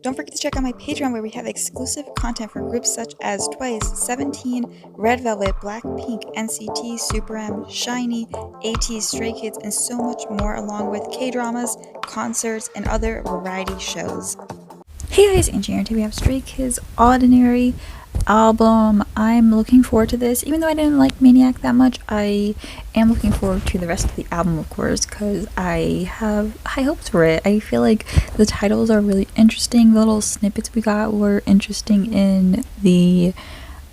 Don't forget to check out my Patreon where we have exclusive content for groups such as Twice, 17, Red Velvet, Blackpink, NCT, Super M, SHINee, AT, Stray Kids, and so much more, along with K-dramas, concerts, and other variety shows. Hey guys, Angie here. Today we have Stray Kids' ODDINARY album. I'm looking forward to this. Even though I didn't like Maniac that much, I am looking forward to the rest of the album, of course, because I have high hopes for it. I feel like the titles are really interesting. The little snippets we got were interesting in the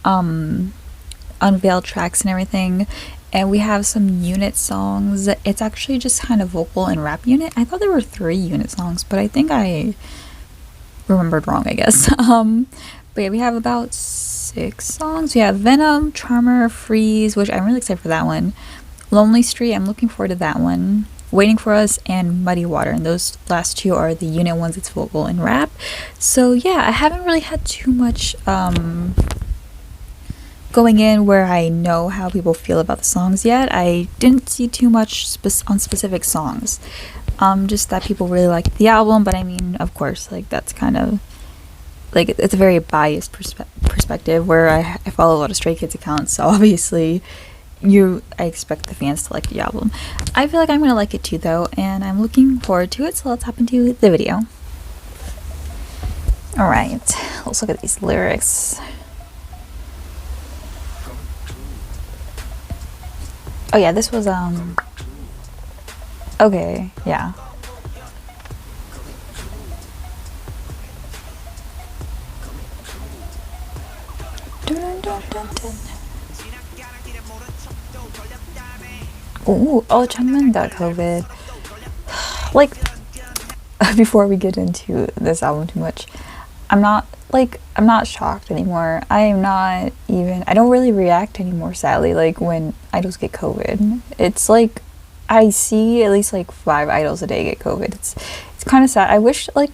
unveiled tracks and everything. And we have some unit songs. It's actually just kind of vocal and rap unit. I thought there were 3 unit songs, but I think I remembered wrong, I guess. But yeah, we have about 6 songs. We have Venom, Charmer, Freeze, which I'm really excited for that one. Lonely Street, I'm looking forward to that one. Waiting for Us, and Muddy Water, and those last 2 are the unit ones. It's vocal and rap. So yeah, I haven't really had too much going in where I know how people feel about the songs yet. I didn't see too much on specific songs. Just that people really liked the album, but I mean, of course, like, that's kind of like, it's a very biased perspective where I follow a lot of Stray Kids accounts, so obviously I expect the fans to like the album. I feel like I'm gonna like it too, though, and I'm looking forward to it, so let's hop into the video. Alright, let's look at these lyrics. Oh yeah, this was okay, yeah. Dun, dun, dun, dun. Ooh, oh, Changmin got COVID. Like, before we get into this album too much, I'm not shocked anymore. I don't really react anymore, sadly, like, when idols get COVID. It's like, I see at least like 5 idols a day get COVID. It's kind of sad. I wish, like,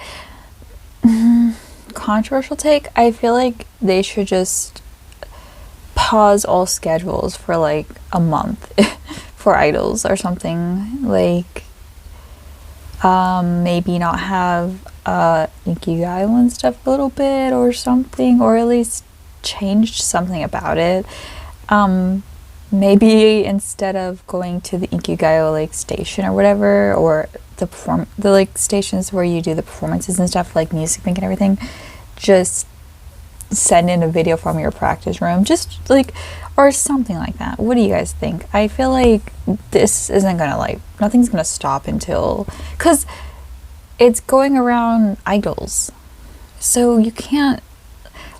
controversial take, I feel like they should just pause all schedules for like a month for idols or something. Like, maybe not have Inkigayo and stuff a little bit or something, or at least change something about it. Maybe instead of going to the Inkigayo like station or whatever, or the like stations where you do the performances and stuff, like Music Bank and everything, just send in a video from your practice room, just like, or something like that. What do you guys think? I feel like this isn't gonna, like, nothing's gonna stop until, because it's going around idols, so you can't,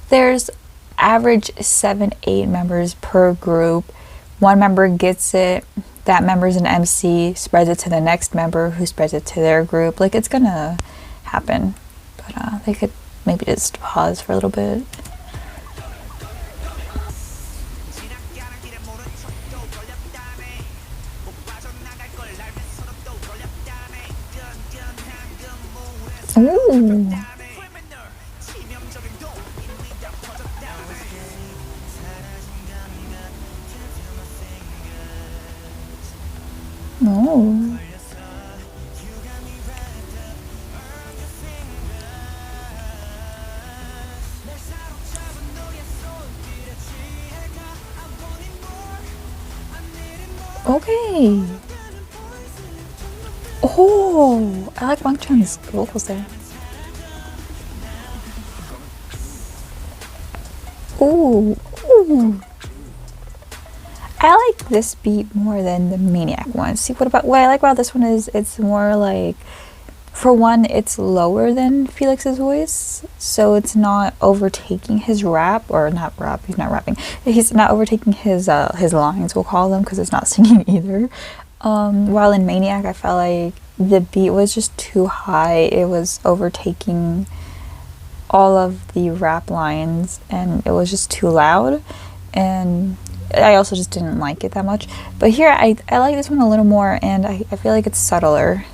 there's average 7-8 members per group. One member gets it, that member's an MC, spreads it to the next member, who spreads it to their group. Like, it's gonna happen, but they could maybe just pause for a little bit. Ooh. Oh. Okay. Oh, I like Bang Chan's vocals there. Ooh, ooh. I like this beat more than the Maniac one. See, what I like about this one is it's more like, for one, it's lower than Felix's voice, so it's not overtaking his rap, or not rap, he's not rapping. He's not overtaking his lines, we'll call them, because it's not singing either. While in Maniac, I felt like the beat was just too high. It was overtaking all of the rap lines, and it was just too loud, and I also just didn't like it that much. But here, I like this one a little more, and I feel like it's subtler.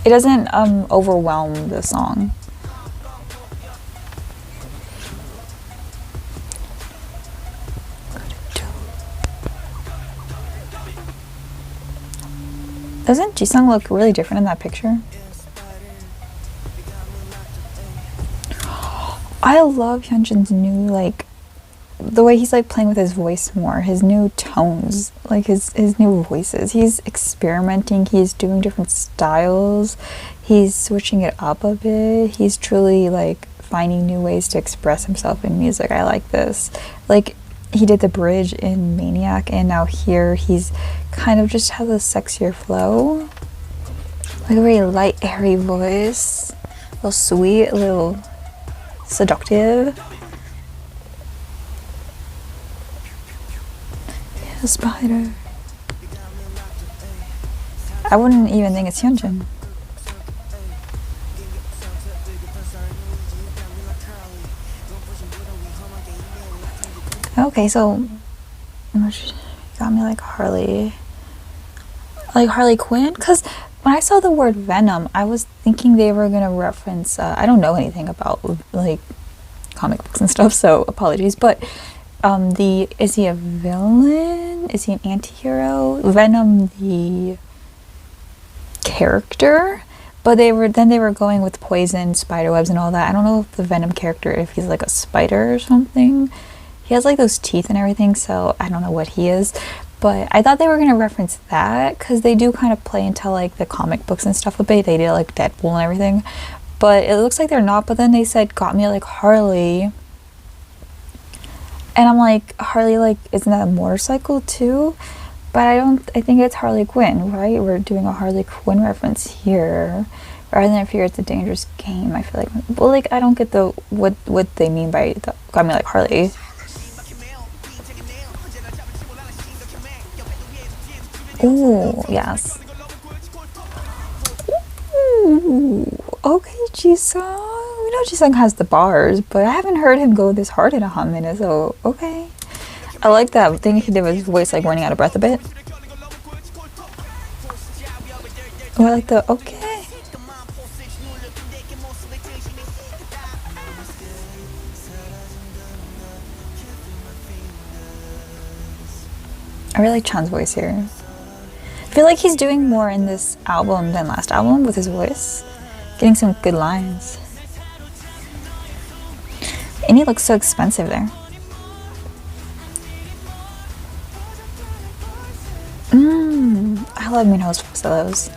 It doesn't overwhelm the song. Doesn't Jisung look really different in that picture? I love Hyunjin's new, like, the way he's like playing with his voice more, his new tones, like his new voices. He's experimenting, he's doing different styles, he's switching it up a bit. He's truly like finding new ways to express himself in music. I like this. Like, he did the bridge in Maniac, and now here he's kind of just has a sexier flow. Like a very light, airy voice. A little sweet, a little seductive. Yeah, spider. I wouldn't even think it's Hyunjin. Okay, so got me like Harley Quinn, because when I saw the word Venom, I was thinking they were gonna reference. I don't know anything about like comic books and stuff, so apologies. But is he a villain? Is he an anti-hero? Venom, the character, but they were going with poison, spider webs, and all that. I don't know if the Venom character, if he's like a spider or something. He has like those teeth and everything, so I don't know what he is. But I thought they were going to reference that, because they do kind of play into like the comic books and stuff a bit. They did like Deadpool and everything, but it looks like they're not. But then they said got me like Harley, and I'm like, Harley, like, isn't that a motorcycle too? But I think it's Harley Quinn, right? We're doing a Harley Quinn reference here, rather than I figure it's a dangerous game. I feel like, well, like, I don't get the what they mean by got me like Harley. Oh, yes. Ooh, okay, Jisung. We know Jisung has the bars, but I haven't heard him go this hard in a hot minute, so okay. I like that thing he did with his voice, like running out of breath a bit. Oh, I like the okay. I really like Chan's voice here. I feel like he's doing more in this album than last album with his voice. Getting some good lines. And he looks so expensive there. I love Minho's solos.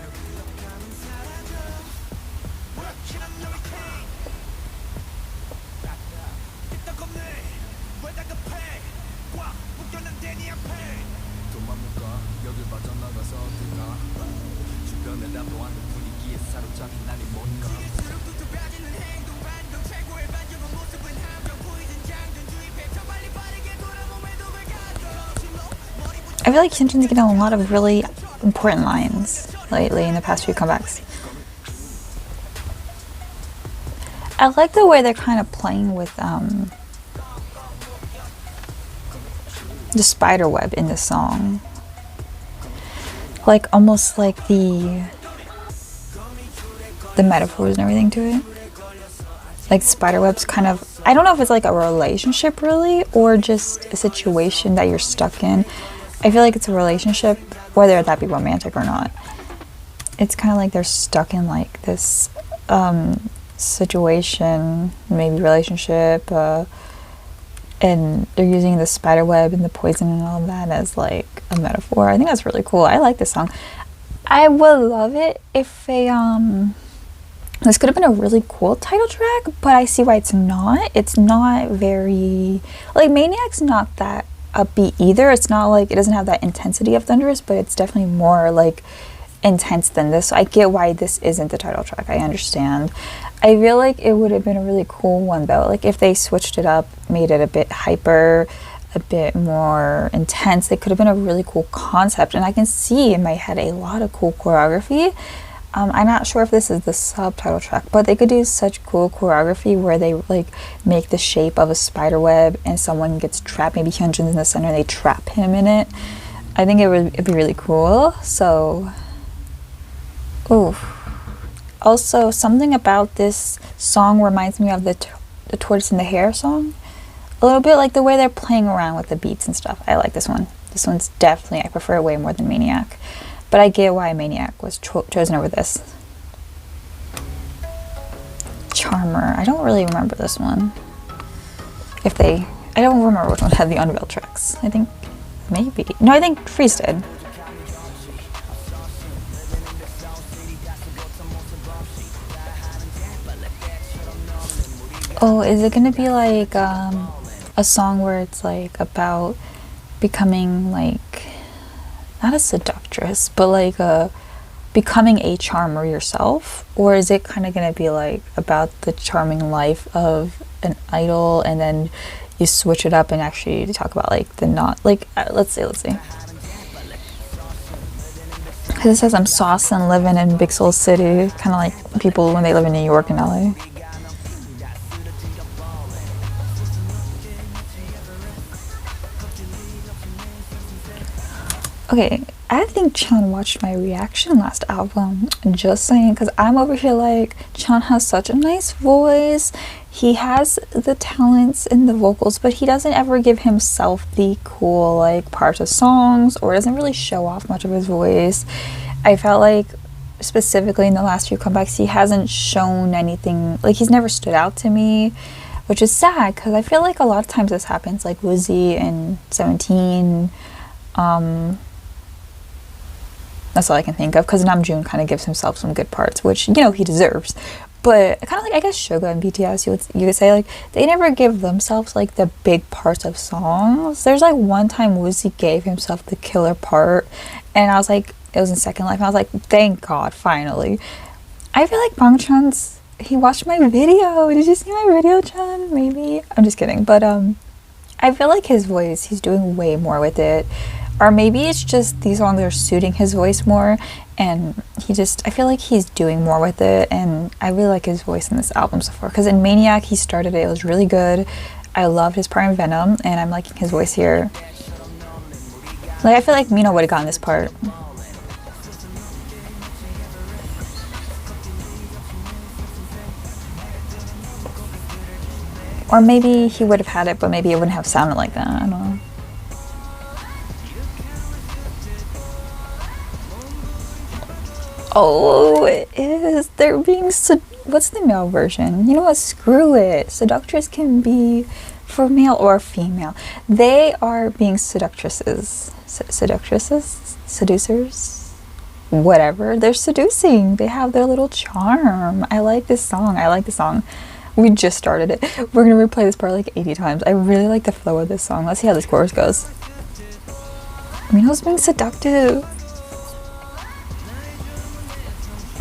I feel like Hyunjin's getting a lot of really important lines lately in the past few comebacks. I like the way they're kind of playing with the spider web in the song. Like almost like the metaphors and everything to it. Like spider webs kind of, I don't know if it's like a relationship really, or just a situation that you're stuck in. I feel like it's a relationship, whether that be romantic or not. It's kind of like they're stuck in like this situation, maybe relationship, and they're using the spider web and the poison and all that as like a metaphor. I think that's really cool. I like this song. I would love it if this could have been a really cool title track, but I see why it's not. It's not very, like, Maniac's not that upbeat either. It's not like, it doesn't have that intensity of Thunderous, but it's definitely more like intense than this. So I get why this isn't the title track. I understand. I feel like it would have been a really cool one though. Like if they switched it up, made it a bit hyper, a bit more intense, it could have been a really cool concept. And I can see in my head a lot of cool choreography. I'm not sure if this is the subtitle track, but they could do such cool choreography where they like make the shape of a spider web and someone gets trapped. Maybe Hyunjin's in the center and they trap him in it. I think it'd be really cool. So, ooh. Also, something about this song reminds me of the Tortoise in the Hare song. A little bit like the way they're playing around with the beats and stuff. I like this one. This one's definitely, I prefer it way more than Maniac. But I get why Maniac was chosen over this. Charmer. I don't really remember this one. If they, I don't remember which one had the unveiled tracks. I think maybe. No, I think Freeze did. Oh, is it gonna be like a song where it's like about becoming like not a seductress, but like becoming a charmer yourself? Or is it kind of gonna be like about the charming life of an idol, and then you switch it up and actually talk about like the not like let's see. Because it says I'm sauce and living in Big Soul City, kind of like people when they live in New York and LA. Okay, I think Chan watched my reaction last album. Just saying, because I'm over here like, Chan has such a nice voice. He has the talents in the vocals, but he doesn't ever give himself the cool like parts of songs, or doesn't really show off much of his voice. I felt like specifically in the last few comebacks, he hasn't shown anything, like he's never stood out to me, which is sad because I feel like a lot of times this happens, like Woozy in 17. That's all I can think of, because Namjoon kind of gives himself some good parts, which, you know, he deserves. But kind of like, I guess Suga and BTS, you could say, like, they never give themselves, like, the big parts of songs. There's, like, one time Woozy gave himself the killer part, and I was like, it was in Second Life, and I was like, thank God, finally. I feel like Bangchan's, he watched my video. Did you see my video, Chan? Maybe? I'm just kidding. But, I feel like his voice, he's doing way more with it. Or maybe it's just these songs are suiting his voice more, and I feel like he's doing more with it, and I really like his voice in this album so far. Because in Maniac, he started it was really good. I loved his part in Venom, and I'm liking his voice here. Like, I feel like Mino would have gotten this part. Or maybe he would have had it, but maybe it wouldn't have sounded like that. I don't know. Oh, it is. They're being what's the male version? You know what? Screw it. Seductress can be for male or female. They are being seductresses. Seductresses? Seducers? Whatever. They're seducing. They have their little charm. I like this song. I like the song. We just started it. We're gonna replay this part like 80 times. I really like the flow of this song. Let's see how this chorus goes. Mino's being seductive.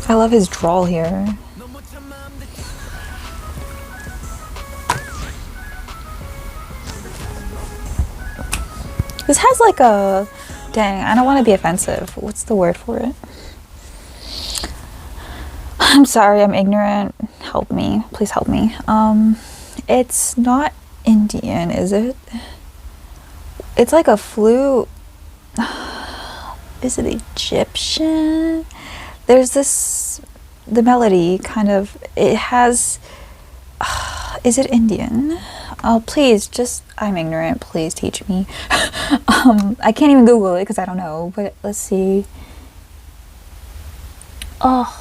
I love his drawl here. This has like a, dang, I don't want to be offensive. What's the word for it? I'm sorry, I'm ignorant. Help me. Please help me. It's not Indian, is it? It's like a flute. Is it Egyptian? There's this, the melody kind of, it has, is it Indian? Oh, please, just, I'm ignorant, please teach me. I can't even Google it because I don't know, but let's see. Oh,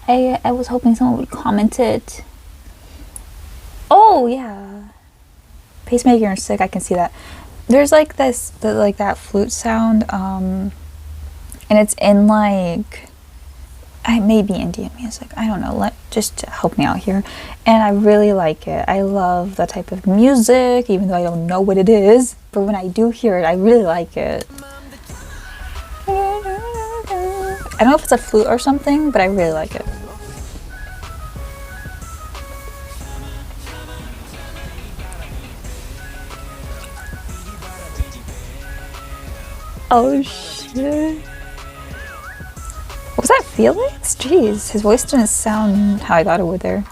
I was hoping someone would comment it. Oh, yeah. Pacemaker and Sick, I can see that. There's like this, like that flute sound, and it's in like, it may be Indian music, I don't know, just help me out here. And I really like it. I love that type of music, even though I don't know what it is, but when I do hear it, I really like it. I don't know if it's a flute or something, but I really like it. Oh shit. Was that Felix? Jeez, his voice didn't sound how I thought it would there.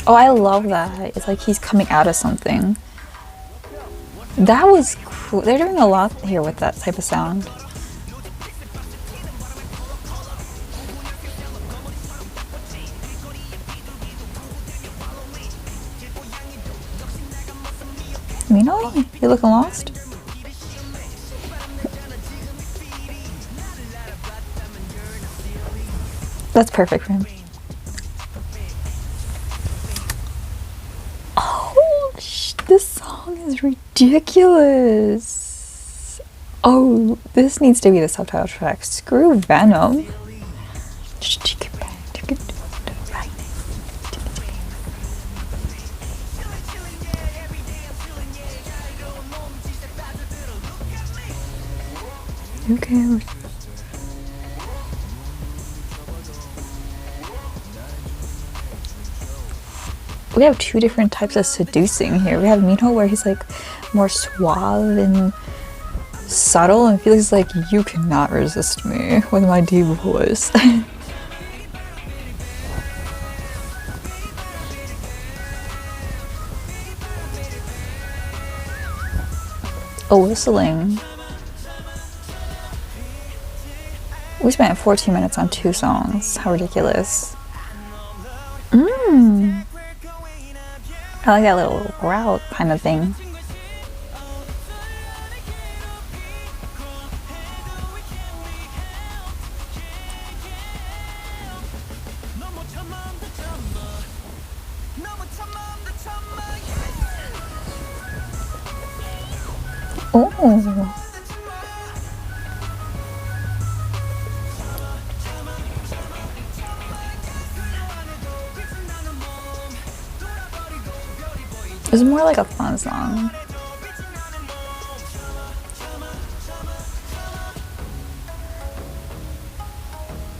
Oh, I love that. It's like he's coming out of something. That was cool. They're doing a lot here with that type of sound. Mino, you looking lost? That's perfect for him. Oh, song is ridiculous. Oh, this needs to be the subtitle track. Screw Venom. Who cares? We have two different types of seducing here. We have Minho, where he's like more suave and subtle, and Felix is like, you cannot resist me with my deep voice. Oh, whistling. We spent 14 minutes on 2 songs. How ridiculous. I like that little growl kind of thing. Oh. It's more like a fun song.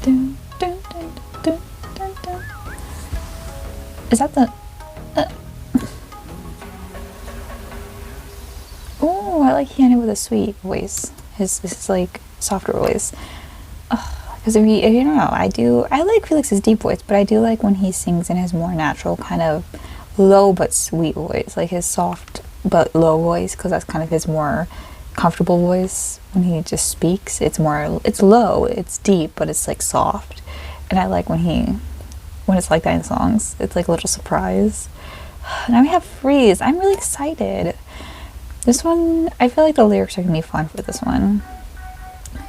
Dun, dun, dun, dun, dun, dun. Is that the... Oh, I like hearing it with a sweet voice. His like softer voice. Because if you don't know, I like Felix's deep voice, but I do like when he sings in his more natural kind of low but sweet voice, like his soft but low voice, because that's kind of his more comfortable voice. When he just speaks, it's low, it's deep, but it's like soft. And I like when it's like that in songs. It's like a little surprise. Now we have Freeze. I'm really excited. This one, I feel like the lyrics are gonna be fun for this one.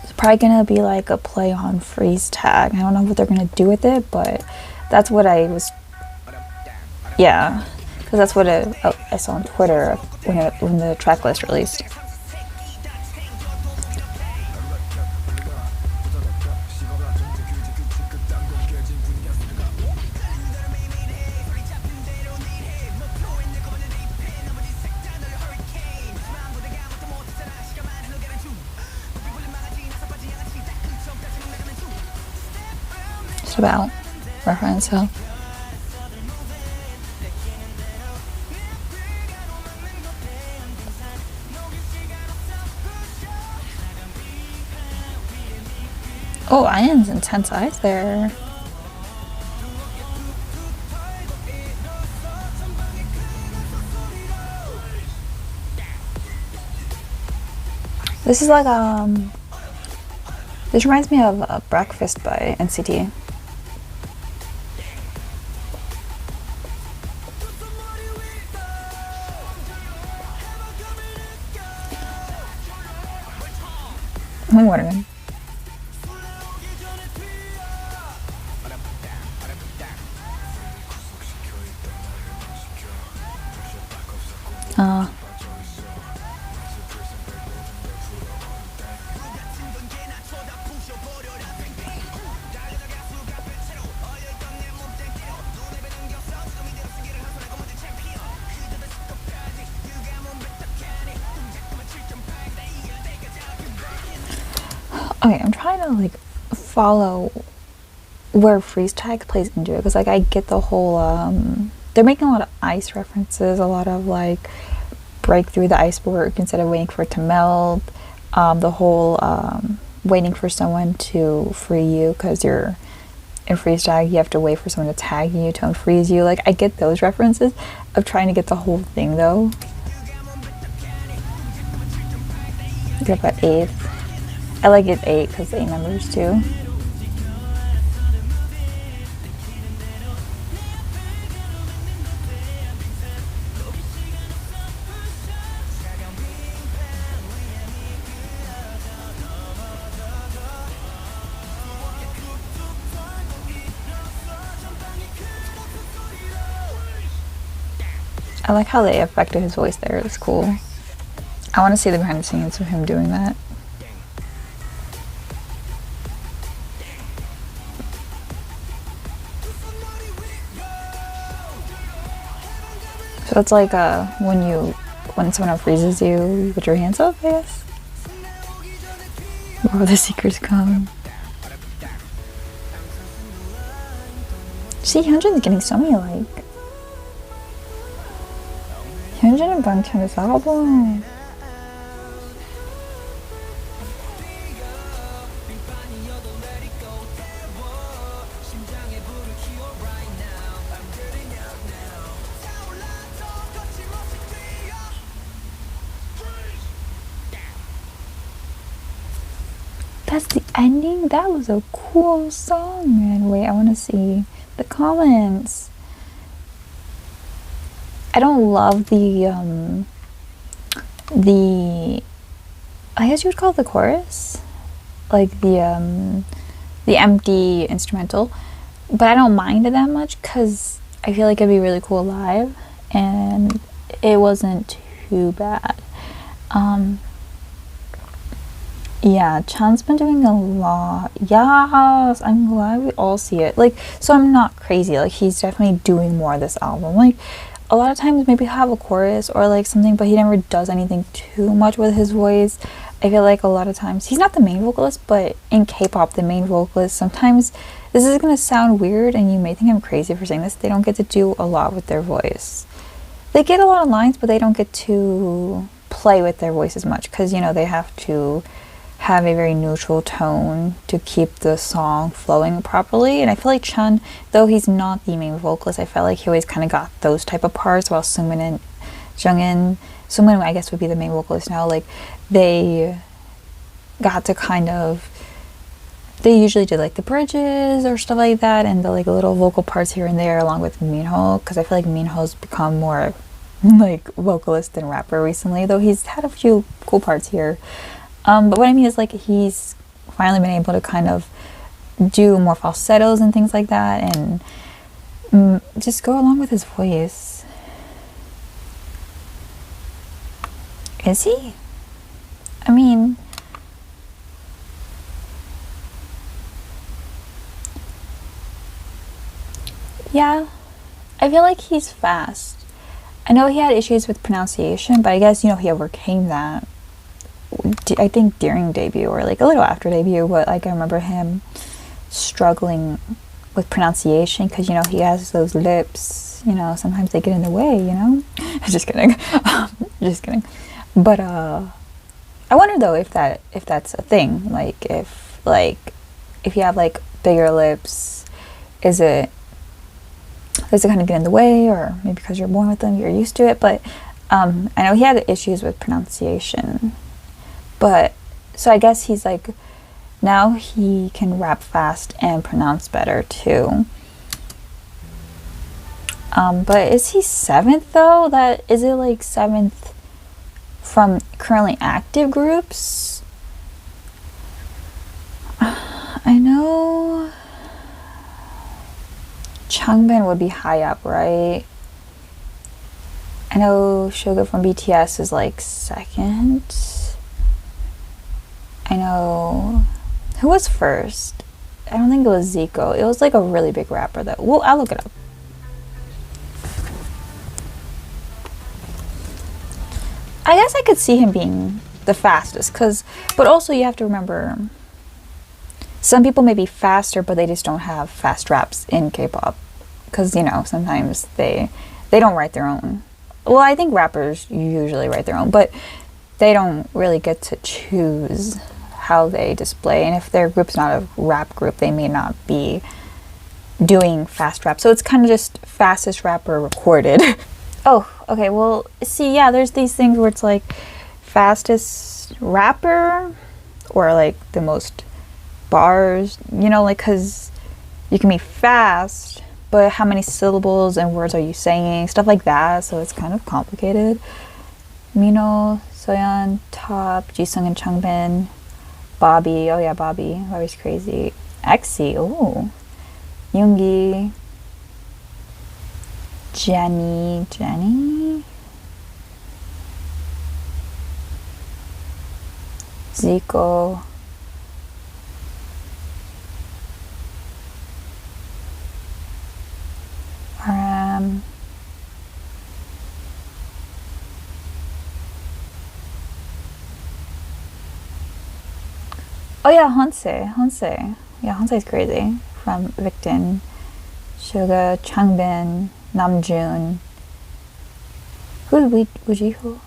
It's probably gonna be like a play on freeze tag. I don't know what they're gonna do with it, but that's what yeah, because that's what I saw on Twitter when the track list released. Just about reference, so. Oh, Ian's intense eyes there. This is like this reminds me of Breakfast by NCT. Waterman. Okay, I'm trying to like follow where freeze tag plays into it, because like I get the whole they're making a lot of ice references, a lot of like break through the iceberg instead of waiting for it to melt, the whole waiting for someone to free you because you're in freeze tag, you have to wait for someone to tag you to unfreeze you. Like I get those references of trying to get the whole thing though. Get about 8th. I like it 8 because 8 numbers too. I like how they affected his voice there. It's cool. I want to see the behind the scenes of him doing that. So it's like when someone freezes you, you put your hands up, I guess. Before the seekers come. See, Hyunjin's getting so many like. Hyunjin and Bangchan this album. That's the ending? That was a cool song, man. Wait, I want to see the comments. I don't love the I guess you would call it the chorus, like the empty instrumental, but I don't mind it that much because I feel like it'd be really cool live, and it wasn't too bad. Yeah, Chan's been doing a lot. Yes, I'm glad we all see it. Like, so I'm not crazy. Like, he's definitely doing more of this album. Like, a lot of times maybe he'll have a chorus or like something, but he never does anything too much with his voice. I feel like a lot of times he's not the main vocalist, but in K-pop, the main vocalist, sometimes this is gonna sound weird, and you may think I'm crazy for saying this. They don't get to do a lot with their voice. They get a lot of lines, but they don't get to play with their voice as much because, you know, they have to have a very neutral tone to keep the song flowing properly. And I feel like Chan, though he's not the main vocalist, I felt like he always kind of got those type of parts, while Seungmin and Jungin, Seungmin I guess would be the main vocalist now, like they got to kind of, they usually did like the bridges or stuff like that, and the like little vocal parts here and there along with Minho, because I feel like Minho's become more like vocalist than rapper recently, though he's had a few cool parts here. But what I mean is, like, he's finally been able to kind of do more falsettos and things like that, and just go along with his voice. Is he? I mean, yeah, I feel like he's fast. I know he had issues with pronunciation, but I guess, you know, he overcame that. I think during debut or like a little after debut, but like I remember him struggling with pronunciation because, you know, he has those lips, you know, sometimes they get in the way, you know. Just kidding. Just kidding. But I wonder though if that's a thing, like if you have like bigger lips, does it kind of get in the way, or maybe because you're born with them, you're used to it. But I know he had issues with pronunciation. But, so I guess he's like, now he can rap fast and pronounce better too. But is he 7th though? Is it like 7th from currently active groups? I know Changbin would be high up, right? I know Suga from BTS is like 2nd. I know, who was first? I don't think it was Zico. It was like a really big rapper though. Well, I'll look it up. I guess I could see him being the fastest, but also you have to remember, some people may be faster, but they just don't have fast raps in K-pop. Because, you know, sometimes they don't write their own. Well, I think rappers usually write their own, but they don't really get to choose how they display, and if their group's not a rap group, they may not be doing fast rap. So it's kind of just fastest rapper recorded. Oh, okay, well, see, yeah, there's these things where it's like fastest rapper or like the most bars, you know, like, because you can be fast, but how many syllables and words are you saying, stuff like that. So it's kind of complicated. Minho, Soyeon, Top, Jisung and Changbin, Bobby, oh yeah, Bobby's crazy. Exy, ooh. Yoongi, Jenny, Zico. Oh yeah, Honsei. Yeah, Honsei's crazy. From Victon, Suga, Changbin, Namjoon. Who's Wujiho?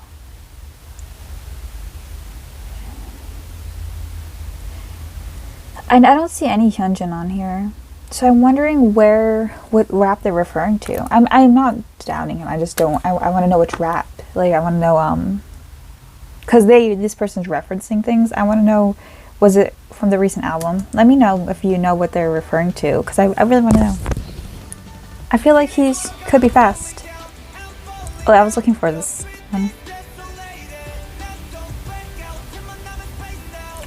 And I don't see any Hyunjin on here. So I'm wondering what rap they're referring to. I'm not doubting him. I just don't. I want to know which rap. Like I want to know because this person's referencing things. I want to know, was it from the recent album? Let me know if you know what they're referring to, because I really want to know. I feel like could be fast. Oh, I was looking for this one.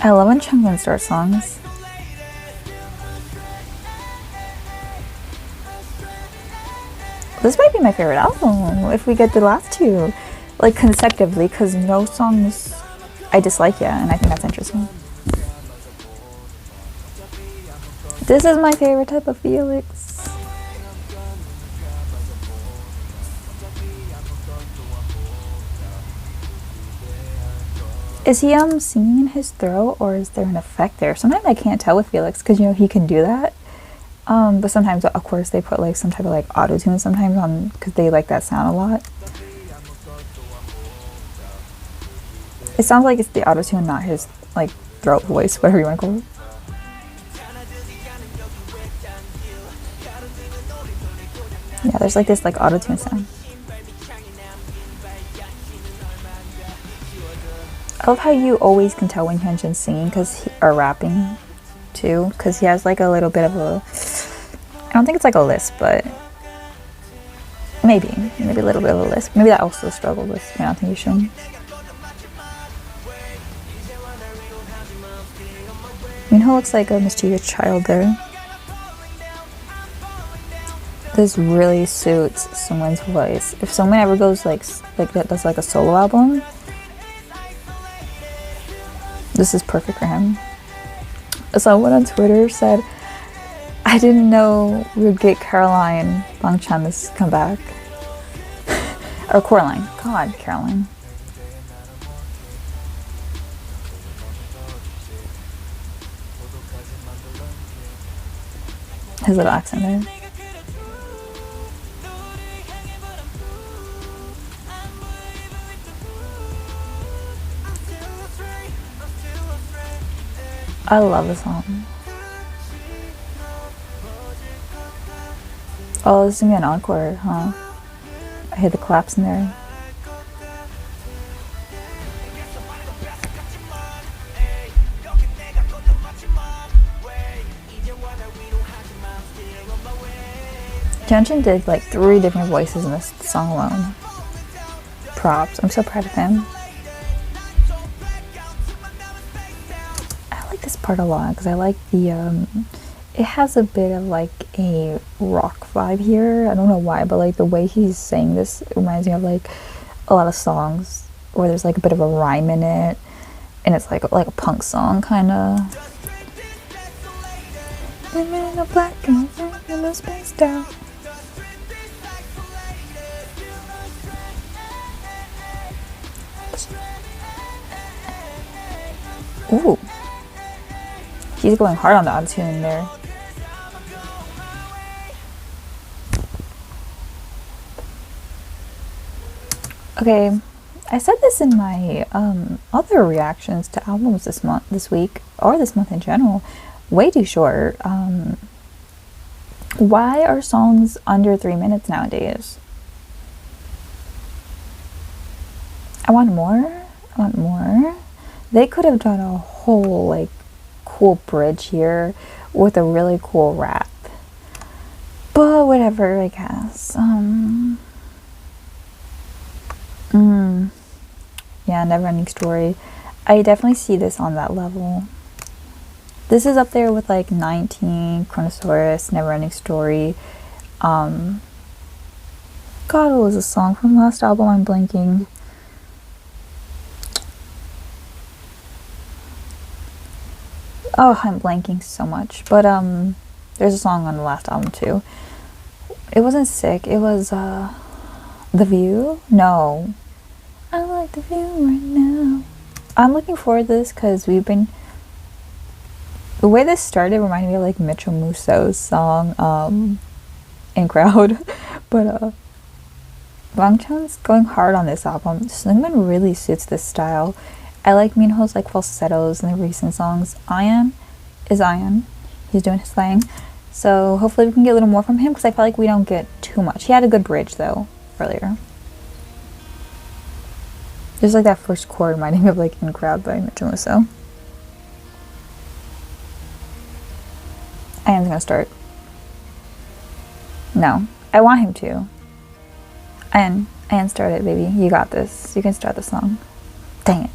I love when Changbin starts songs. This might be my favorite album if we get the last two, like consecutively, because no songs I dislike yet, and I think that's interesting. This is my favorite type of Felix. Is he singing in his throat, or is there an effect there? Sometimes I can't tell with Felix, because he can do that. But sometimes, of course, they put like some type of like auto tune sometimes on, because they like that sound a lot. It sounds like it's the auto tune, not his like throat voice, whatever you want to call it. Yeah, there's like this like auto tune sound. I love how you always can tell when Hyunjin's singing or rapping too, because he has like a little bit of a, I don't think it's like a lisp, but maybe a little bit of a lisp. Maybe that also struggled with pronunciation. Minho looks like a mischievous child there. This really suits someone's voice. If someone ever goes like that, does like a solo album, this is perfect for him. Someone on Twitter said, I didn't know we would get Caroline Bangchan this comeback. Or Coraline. God, Caroline. His little accent there. I love the song. Oh, this is gonna be an encore, huh? I hear the claps in there. Hyunjin did like 3 different voices in this song alone. Props. I'm so proud of him. This part a lot because I like the it has a bit of like a rock vibe here. I don't know why, but like the way he's saying this reminds me of like a lot of songs where there's like a bit of a rhyme in it, and it's like a punk song kind of. Ooh. He's going hard on the auto-tune there. Okay, I said this in my other reactions to albums this week, or this month in general. Way too short. Why are songs under 3 minutes nowadays? I want more. They could have done a whole like cool bridge here with a really cool rap, but whatever, I guess. Yeah, Never Ending Story. I definitely see this on that level. This is up there with like 19, Chronosaurus, Never Ending Story. God, what was a song from last album? I'm blanking. Oh, I'm blanking so much. But there's a song on the last album too. It wasn't Sick. It was The View. No, I like The View right now. I'm looking forward to this because we've been. The way this started reminded me of like Mitchell Musso's song In Crowd, but Bang Chan's going hard on this album. Seungmin really suits this style. I like Minho's like falsettos in the recent songs. Ian is Ian. He's doing his thing. So hopefully we can get a little more from him because I feel like we don't get too much. He had a good bridge though earlier. Just like that first chord reminding me of like In Crowd by Mitchell Musso. Ian's gonna start. No, I want him to. Ian, start it, baby. You got this. You can start the song. Dang it.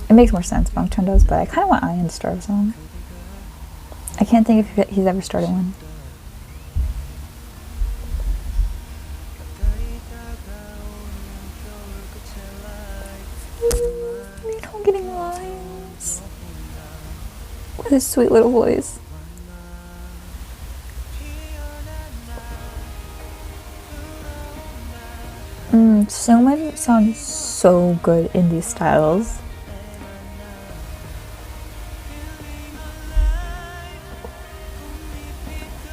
It makes more sense, Bang Chan does, but I kind of want Ian to start a song. I can't think if he's ever started one. You know, getting lines with his sweet little voice. Seungmin sounds so good in these styles.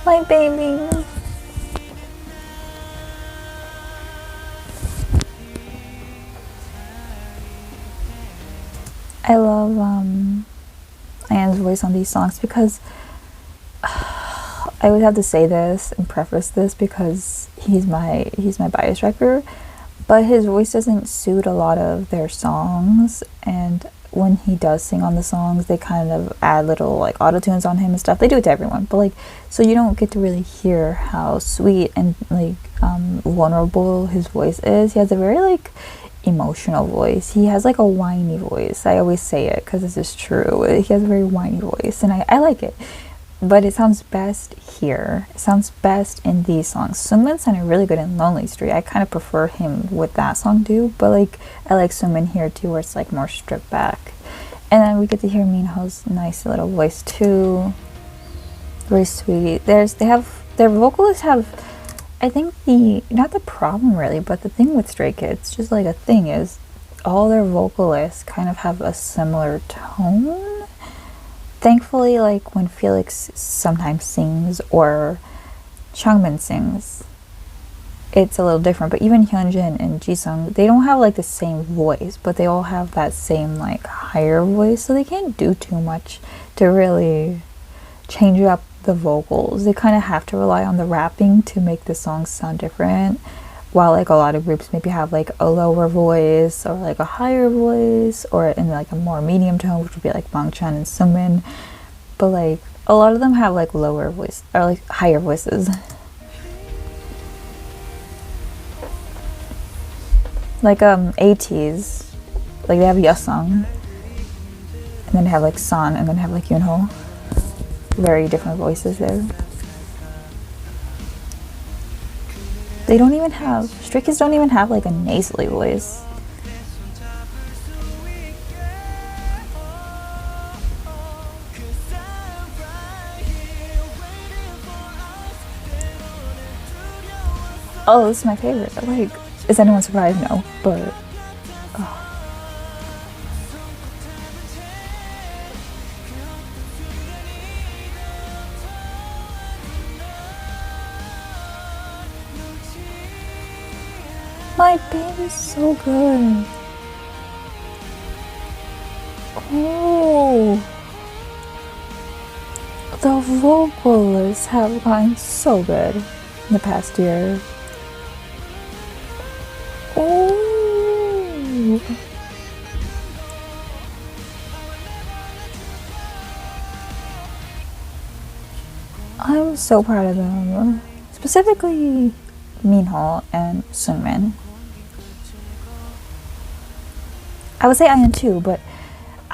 My baby. I love Ian's voice on these songs because I always have to say this and preface this because he's my bias wrecker, but his voice doesn't suit a lot of their songs, and when he does sing on the songs they kind of add little like auto tunes on him and stuff. They do it to everyone, but like, so you don't get to really hear how sweet and like vulnerable his voice is. He has a very like emotional voice. He has like a whiny voice. I always say it because this is true. He has a very whiny voice and I like it, but it sounds best here. It sounds best in these songs. Seungmin sounded really good in Lonely Street. I kind of prefer him with that song too, but like I like Seungmin here too, where it's like more stripped back. And then we get to hear Minho's nice little voice too. Very sweet. Their vocalists have, I think not the problem really, but the thing with Stray Kids, just like a thing, is all their vocalists kind of have a similar tone. Thankfully, like when Felix sometimes sings or Changmin sings, it's a little different. But even Hyunjin and Jisung, they don't have like the same voice, but they all have that same like higher voice, so they can't do too much to really change up the vocals. They kind of have to rely on the rapping to make the songs sound different, while like a lot of groups maybe have like a lower voice or like a higher voice or in like a more medium tone, which would be like Bang Chan and Seungmin. But like a lot of them have like lower voice or like higher voices. Like ATEEZ, like they have Yesung, and then they have like San, and then they have like Yunho. Very different voices there. They don't even have, Stray Kids don't even have like a nasally voice. Oh, this is my favorite. Like, is anyone surprised? No, but oh. My baby's so good. Oh, the vocalists have gotten so good in the past year. Oh, I'm so proud of them. Specifically Minho and Seungmin. I would say Ian too, but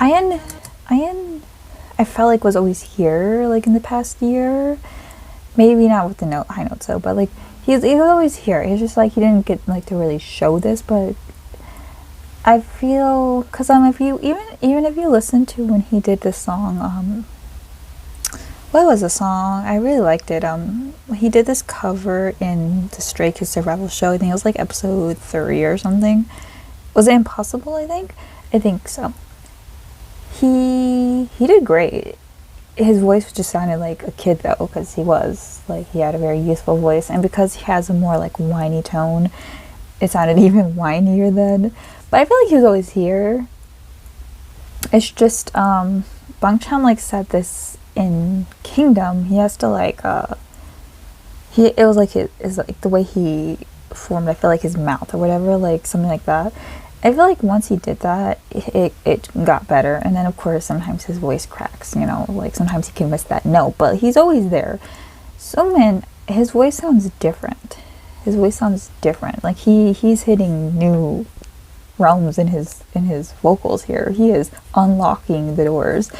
Ian I felt like was always here like in the past year. Maybe not with the high notes though, but like he was always here. It's just like he didn't get like to really show this, but I feel, because if you even if you listen to when he did this song, what was the song? I really liked it. He did this cover in the Stray Kids Survival Show. I think it was like episode 3 or something. Was it Impossible? I think so. He did great. His voice just sounded like a kid though, because he had a very youthful voice, and because he has a more like whiny tone, it sounded even whinier then. But I feel like he was always here. It's just Bangchan like said this in Kingdom. He has to like it was like it's like the way he formed, I feel like his mouth or whatever, like something like that. I feel like once he did that, it got better. And then of course sometimes his voice cracks, you know, like sometimes he can miss that note, but he's always there. Soman, his voice sounds different. Like he's hitting new realms in his vocals here. He is unlocking the doors.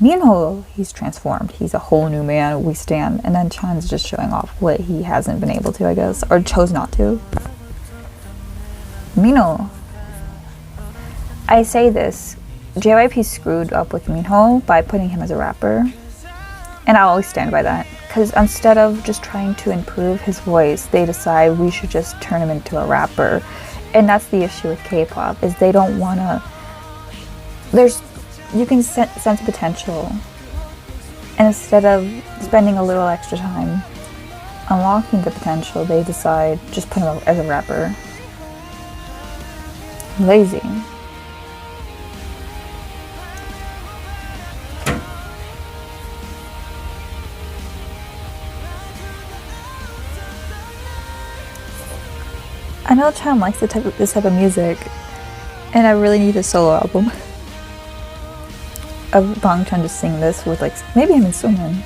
Minho, he's transformed. He's a whole new man. We stand. And then Chan's just showing off what he hasn't been able to, I guess, or chose not to. Minho, I say this, JYP screwed up with Minho by putting him as a rapper, and I'll always stand by that. Because instead of just trying to improve his voice, they decide we should just turn him into a rapper. And that's the issue with K-pop, is they don't want to... You can sense potential. And instead of spending a little extra time unlocking the potential, they decide just put him as a rapper. Lazy. I know Chan likes this type of music, and I really need a solo album of Bangchan to sing this with like maybe him and Sumin.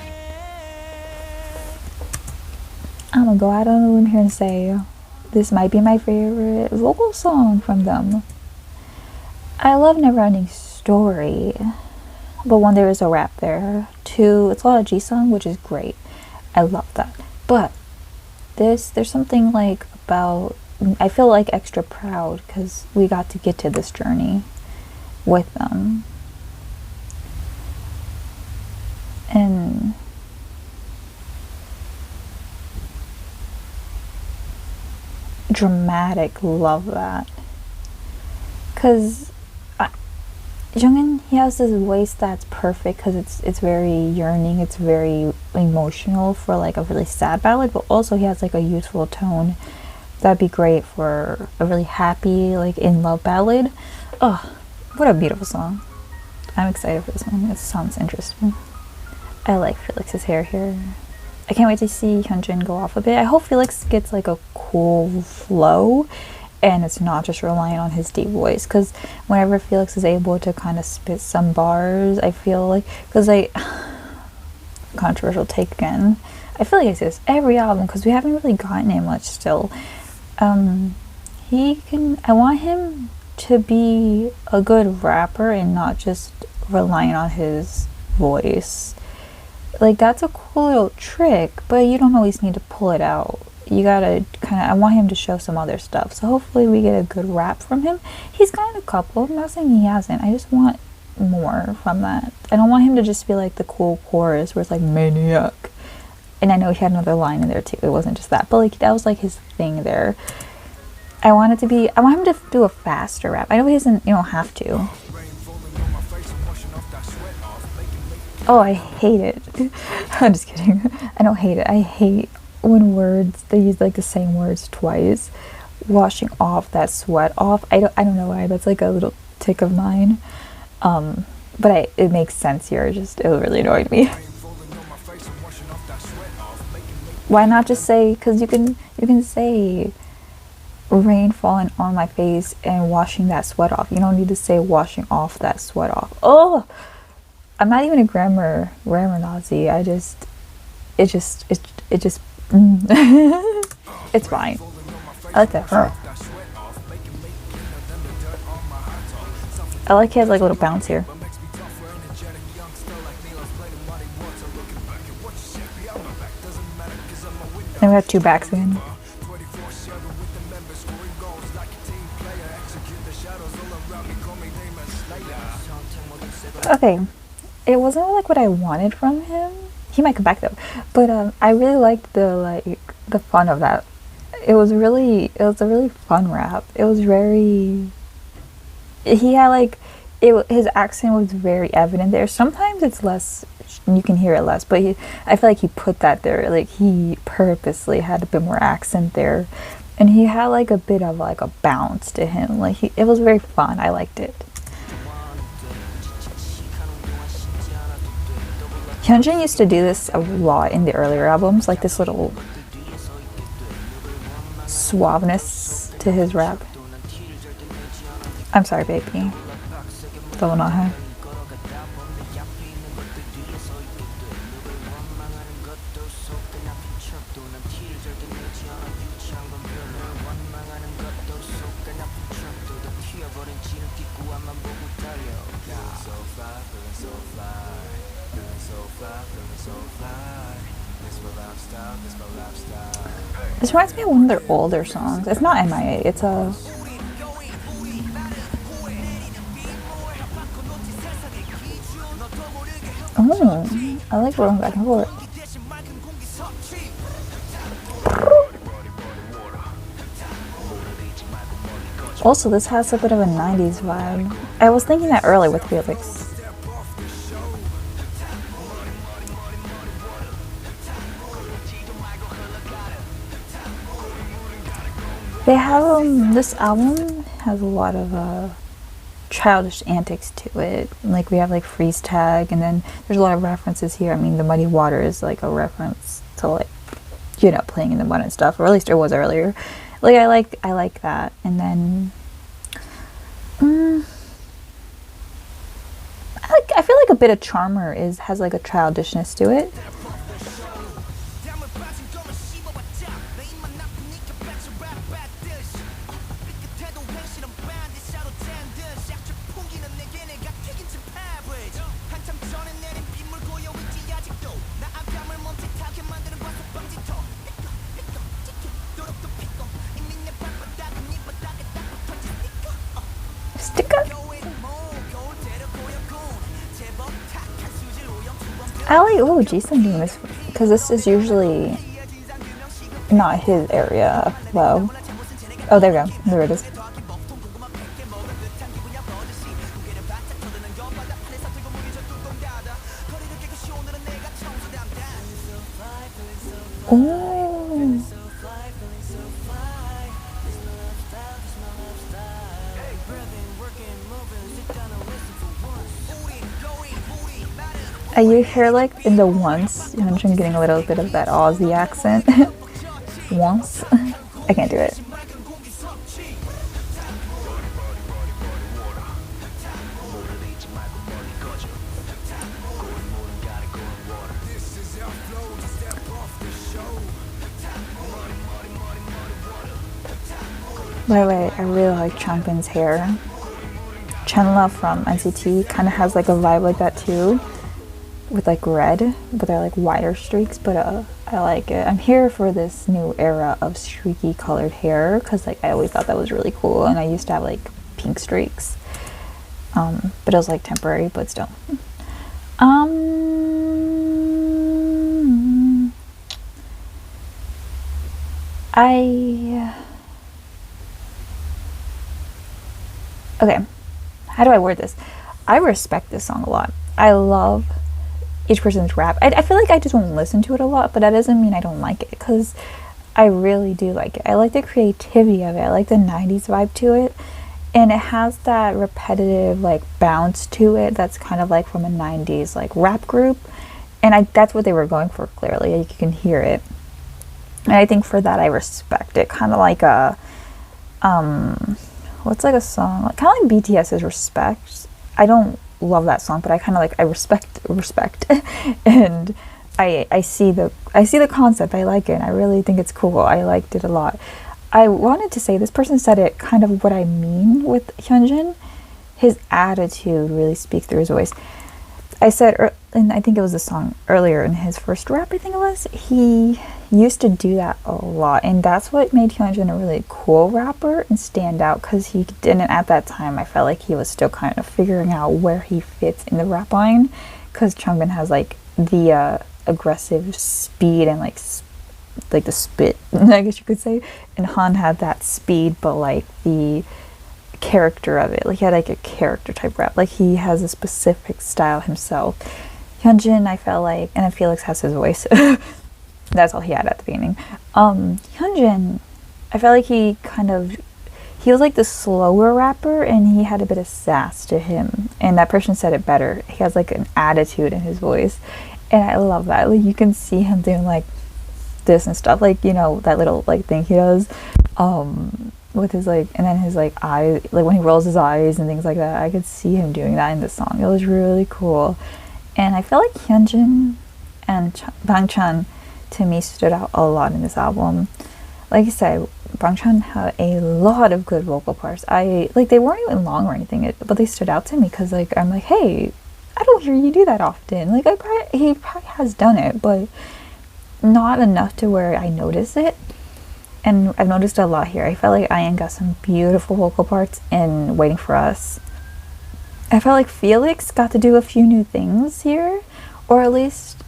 I'm gonna go out on a limb here and say this might be my favorite vocal song from them. I love Neverending Story, but one, there is a rap there. 2, it's a lot of G-sung, which is great. I love that. But there's something like about, I feel like extra proud because we got to get to this journey with them. And dramatic, love that. Because Jungin, he has this voice that's perfect because it's very yearning, it's very emotional for like a really sad ballad, but also he has like a youthful tone that'd be great for a really happy, like in love ballad. Oh, what a beautiful song. I'm excited for this one. It sounds interesting. I like Felix's hair here. I can't wait to see Hyunjin go off a bit. I hope Felix gets like a cool flow and it's not just relying on his deep voice, because whenever Felix is able to kind of spit some bars, I feel like, because controversial take again, I feel like I say this every album because we haven't really gotten it much still. I want him to be a good rapper and not just relying on his voice. Like, that's a cool little trick, but you don't always need to pull it out. You gotta I want him to show some other stuff. So hopefully we get a good rap from him. He's gotten a couple. I'm not saying he hasn't. I just want more from that. I don't want him to just be like the cool chorus where it's like maniac. And I know he had another line in there too. It wasn't just that, but like that was like his thing there. I want him to do a faster rap. I know he doesn't, you don't have to. Oh, I hate it. I'm just kidding. I don't hate it. I hate when they use like the same words twice. Washing off that sweat off. I don't know why. That's like a little tick of mine. But it makes sense here. It really annoyed me. Why not just say, because you can say rain falling on my face and washing that sweat off. You don't need to say washing off that sweat off. Oh, I'm not even a grammar Nazi. It's fine. I like that. I like he has like a little bounce here. Then we have two backs again. Okay, it wasn't like what I wanted from him. He might come back though, but I really liked the fun of that. It was a really fun rap. It was very. He had like, his accent was very evident there. Sometimes it's less, you can hear it less, but I feel like he put that there. Like he purposely had a bit more accent there, and he had like a bit of like a bounce to him. Like it was very fun. I liked it. Hyunjin used to do this a lot in the earlier albums, like this little suaveness to his rap. I'm sorry, baby. Don't know her. This reminds me of one of their older songs. It's not MIA, it's a... Oh, I like rolling back and forth. Also, this has a bit of a 90s vibe. I was thinking that earlier with Felix. They have, this album has a lot of childish antics to it. Like we have like freeze tag, and then there's a lot of references here. I mean, the muddy water is like a reference to like, you know, playing in the mud and stuff, or at least it was earlier. Like I like that. And then I feel like a bit of Charmer has like a childishness to it. I like, oh, Jason doing this, because this is usually not his area of flow. Oh, there we go. There it is. Oh. You hear like in the once, I'm getting a little bit of that Aussie accent. Once. I can't do it. By the way, I really like Changbin's hair. Chenla from NCT kind of has like a vibe like that too, with like red, but they're like wider streaks. But I like it. I'm here for this new era of streaky colored hair, because like I always thought that was really cool, and I used to have like pink streaks, but it was like temporary, but still. Okay, how do I word this? I respect this song a lot. I love each person's rap. I feel like I just won't listen to it a lot, but that doesn't mean I don't like it, because I really do like it. I like the creativity of it. I like the 90s vibe to it, and it has that repetitive like bounce to it that's kind of like from a 90s like rap group, and that's what they were going for, clearly. You can hear it, and I think for that I respect it. Kind of like a what's like a song, like, kind of like BTS's Respect. I don't love that song, but I kind of like, I respect and I see the concept. I like it, and I really think it's cool. I liked it a lot. I wanted to say, this person said it kind of what I mean with Hyunjin. His attitude really speaks through his voice. I said, and I think it was a song earlier in his first rap, I think it was, he used to do that a lot, and that's what made Hyunjin a really cool rapper and stand out, because he didn't, at that time, I felt like he was still kind of figuring out where he fits in the rap line, because Changbin has like the aggressive speed and like the spit, I guess you could say, and Han had that speed but like the character of it, like he had like a character type rap, like he has a specific style himself. Hyunjin, I felt like, and then Felix has his voice. That's all he had at the beginning. Hyunjin, I felt like he was like the slower rapper, and he had a bit of sass to him, and that person said it better. He has like an attitude in his voice, and I love that. Like you can see him doing like this and stuff, like, you know, that little like thing he does with his like, and then his like eye, like when he rolls his eyes and things like that. I could see him doing that in the song. It was really cool, and I feel like Hyunjin and Bangchan to me stood out a lot in this album. Like I said, Bangchan had a lot of good vocal parts. I like, they weren't even long or anything, but they stood out to me because like I'm like, hey, I don't hear you do that often. Like he probably has done it, but not enough to where I notice it. And I've noticed a lot here. I felt like Ian got some beautiful vocal parts in Waiting for Us. I felt like Felix got to do a few new things here, or at least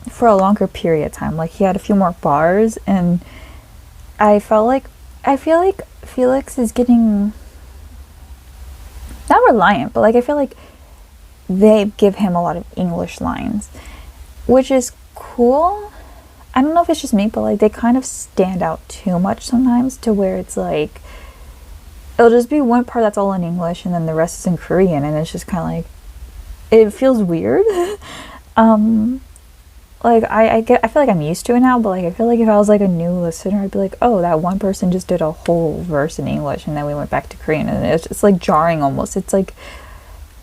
for a longer period of time. Like he had a few more bars, and I feel like Felix is getting not reliant, but like I feel like they give him a lot of English lines, which is cool. I don't know if it's just me, but like they kind of stand out too much sometimes, to where it's like it'll just be one part that's all in English and then the rest is in Korean, and it's just kind of like, it feels weird. Like I feel like I'm used to it now, but like I feel like if I was like a new listener, I'd be like, oh, that one person just did a whole verse in English and then we went back to Korean, and it's like jarring almost. It's like,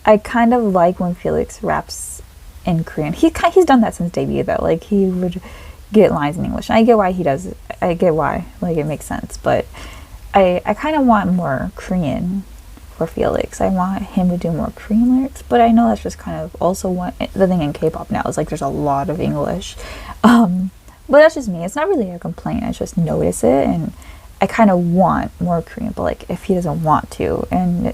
I kind of like when Felix raps in Korean. He's done that since debut though. Like he would get lines in English. And I get why he does it. I get why. Like it makes sense, but I kind of want more Korean for Felix. I want him to do more Korean lyrics, but I know that's just kind of also the thing in K-pop now is like there's a lot of English, but that's just me. It's not really a complaint. I just notice it, and I kind of want more Korean, but like if he doesn't want to, and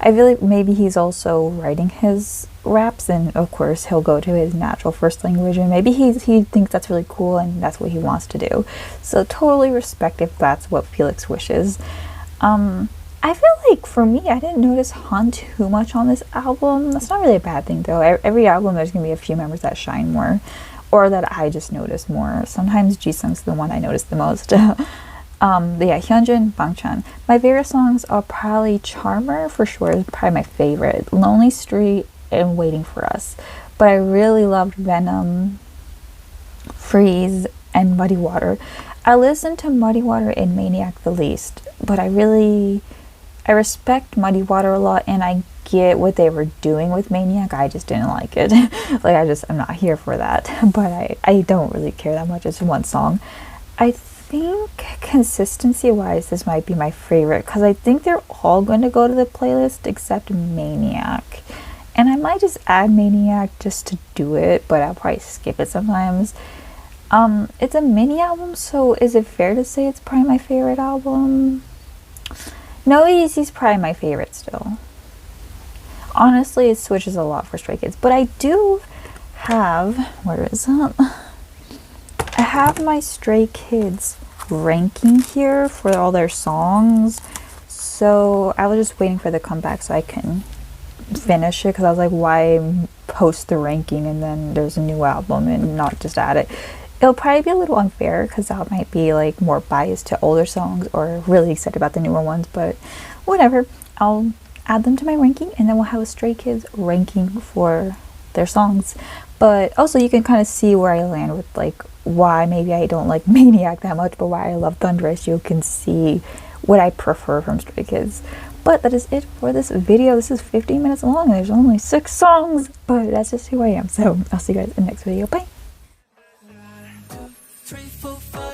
I feel like maybe he's also writing his raps, and of course he'll go to his natural first language, and maybe he thinks that's really cool and that's what he wants to do. So totally respect if that's what Felix wishes. I feel like for me, I didn't notice Han too much on this album. That's not really a bad thing though. Every album there's gonna be a few members that shine more, or that I just notice more. Sometimes Jisung's the one I notice the most. But yeah, Hyunjin, Bangchan. My favorite songs are probably Charmer, for sure, is probably my favorite. Lonely Street and Waiting for Us. But I really loved Venom, Freeze, and Muddy Water. I listened to Muddy Water and Maniac the least, but I respect Muddy Water a lot, and I get what they were doing with Maniac. I just didn't like it. Like I'm not here for that. But I don't really care that much. It's one song. I think consistency wise this might be my favorite, because I think they're all going to go to the playlist except Maniac, and I might just add Maniac just to do it, but I'll probably skip it sometimes. It's a mini album, so is it fair to say it's probably my favorite album? No Easy's probably my favorite still. Honestly, it switches a lot for Stray Kids, but I do have, where is that? I have my Stray Kids ranking here for all their songs, so I was just waiting for the comeback so I can finish it, because I was like, why post the ranking and then there's a new album and not just add it? It'll probably be a little unfair, because that might be like more biased to older songs or really excited about the newer ones, but whatever. I'll add them to my ranking, and then we'll have a Stray Kids ranking for their songs. But also you can kind of see where I land with like why maybe I don't like Maniac that much, but why I love Thunderous. You can see what I prefer from Stray Kids. But that is it for this video. This is 15 minutes long and there's only 6 songs, but that's just who I am. So I'll see you guys in the next video. Bye. 3, 4, 5.